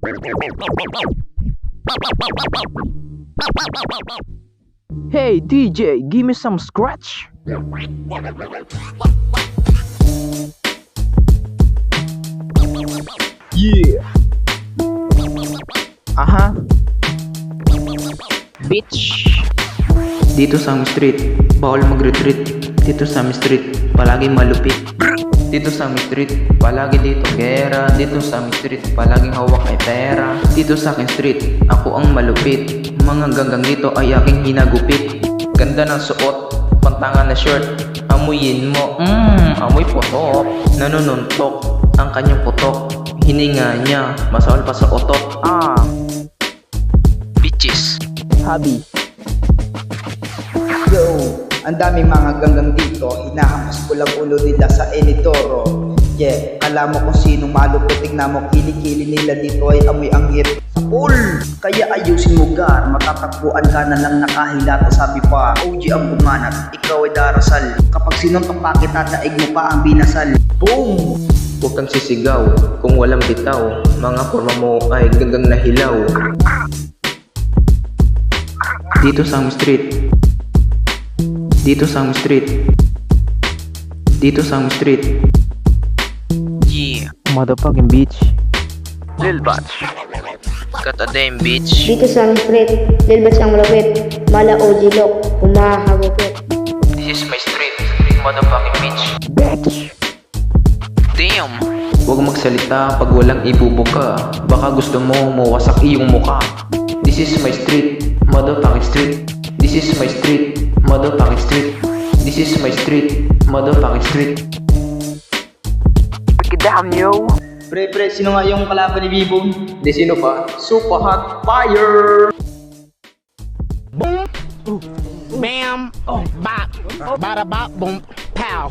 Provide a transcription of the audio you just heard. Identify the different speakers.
Speaker 1: Hey DJ, give me some scratch. Yeah. Aha. Bitch.
Speaker 2: Dito sa aming street, bawal mag-retreat. Dito sa aming street, palaging malupit. Dito sa aming street, palagi dito gera. Dito sa aming street, palaging hawak ay pera. Dito sa aking street, ako ang malupit. Mga ganggang dito ay aking hinagupit. Ganda ng suot, pantangan na shirt. Amuyin mo, amoy putok. Nanununtok ang kanyang putok. Hininga niya, masawal pa sa otot. Bitches.
Speaker 1: Habi.
Speaker 3: Yo, ang daming mga ganggang dito. Hinahampas ko lang ulo nila sa Enitoro. Yeah, kala mo kung sinong malupit. Tignan mo, kilikili nila dito ay amoy ang hirap sa pool. Kaya ayusin mo gar, matatagpuan ka na lang nakahilata. Sabi pa, OG ang bumanat, ikaw ay darasal. Kapag sinuntok pa kita, daig mo pa ang binasal. Boom!
Speaker 2: Huwag kang sisigaw kung walang bitaw. Mga forma mo ay ganggang na hilaw. Dito sa aming street. Dito sa aming street. Dito sa aming street. Yeah.
Speaker 1: Motherfucking bitch. Lil Batch.
Speaker 2: Got a damn bitch.
Speaker 4: Dito sa aming street, lilbat siyang malapit. Mala OG lock, humahagupit.
Speaker 2: This is my street. Motherfucking bitch.
Speaker 1: Bitch.
Speaker 2: Damn. Huwag magsalita pag walang ibubuka. Baka gusto mo mawasak iyong muka. This is my street. Motherfucking street. This is my street. Motherfucking street. This is my street. Motherfucking street.
Speaker 1: Break it down, yo.
Speaker 3: Pre, sino nga yung kalaban ni Bibong?
Speaker 2: Di sino pa? Super hot fire!
Speaker 5: Boom, bam, bop, bada bop, boom, pow.